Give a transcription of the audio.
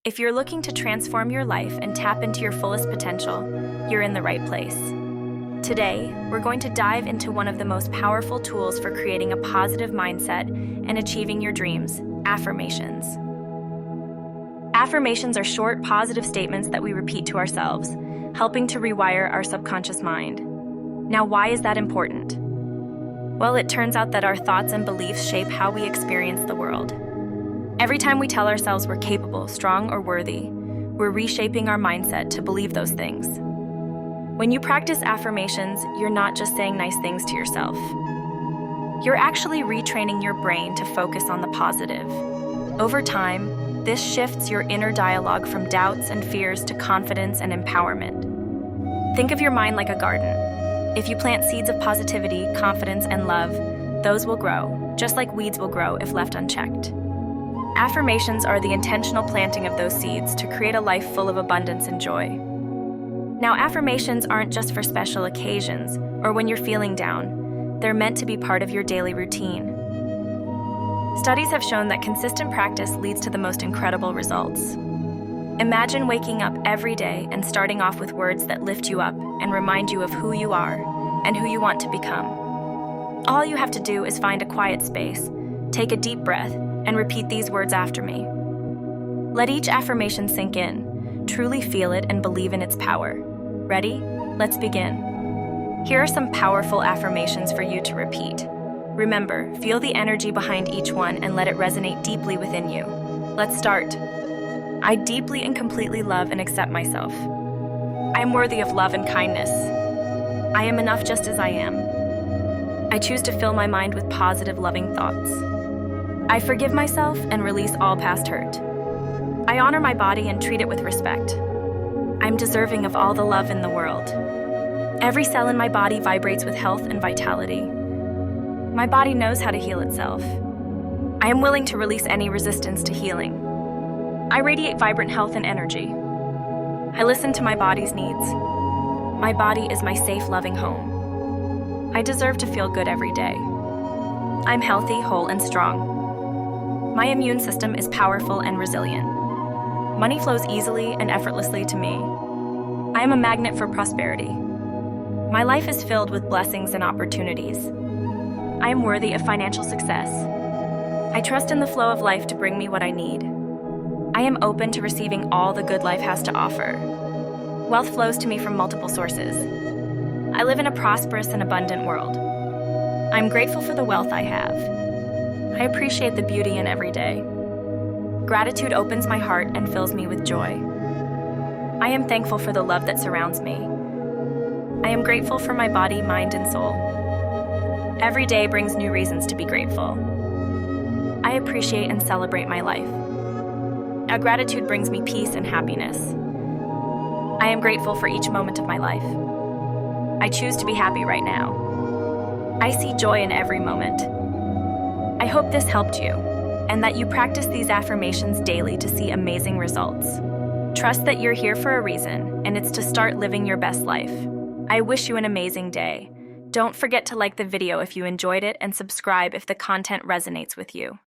If you're looking to transform your life and tap into your fullest potential, you're in the right place. Today, we're going to dive into one of the most powerful tools for creating a positive mindset and achieving your dreams, affirmations. Affirmations are short, positive statements that we repeat to ourselves, helping to rewire our subconscious mind. Now, why is that important? Well, it turns out that our thoughts and beliefs shape how we experience the world. Every time we tell ourselves we're capable, strong, or worthy, we're reshaping our mindset to believe those things. When you practice affirmations, you're not just saying nice things to yourself. You're actually retraining your brain to focus on the positive. Over time, this shifts your inner dialogue from doubts and fears to confidence and empowerment. Think of your mind like a garden. If you plant seeds of positivity, confidence, and love, those will grow, just like weeds will grow if left unchecked. Affirmations are the intentional planting of those seeds to create a life full of abundance and joy. Now, affirmations aren't just for special occasions or when you're feeling down. They're meant to be part of your daily routine. Studies have shown that consistent practice leads to the most incredible results. Imagine waking up every day and starting off with words that lift you up and remind you of who you are and who you want to become. All you have to do is find a quiet space, take a deep breath, and repeat these words after me. Let each affirmation sink in. Truly feel it and believe in its power. Ready? Let's begin. Here are some powerful affirmations for you to repeat. Remember, feel the energy behind each one and let it resonate deeply within you. Let's start. I deeply and completely love and accept myself. I am worthy of love and kindness. I am enough just as I am. I choose to fill my mind with positive, loving thoughts. I forgive myself and release all past hurt. I honor my body and treat it with respect. I'm deserving of all the love in the world. Every cell in my body vibrates with health and vitality. My body knows how to heal itself. I am willing to release any resistance to healing. I radiate vibrant health and energy. I listen to my body's needs. My body is my safe, loving home. I deserve to feel good every day. I'm healthy, whole, and strong. My immune system is powerful and resilient. Money flows easily and effortlessly to me. I am a magnet for prosperity. My life is filled with blessings and opportunities. I am worthy of financial success. I trust in the flow of life to bring me what I need. I am open to receiving all the good life has to offer. Wealth flows to me from multiple sources. I live in a prosperous and abundant world. I'm grateful for the wealth I have. I appreciate the beauty in every day. Gratitude opens my heart and fills me with joy. I am thankful for the love that surrounds me. I am grateful for my body, mind, and soul. Every day brings new reasons to be grateful. I appreciate and celebrate my life. Now, gratitude brings me peace and happiness. I am grateful for each moment of my life. I choose to be happy right now. I see joy in every moment. I hope this helped you, and that you practice these affirmations daily to see amazing results. Trust that you're here for a reason, and it's to start living your best life. I wish you an amazing day. Don't forget to like the video if you enjoyed it and subscribe if the content resonates with you.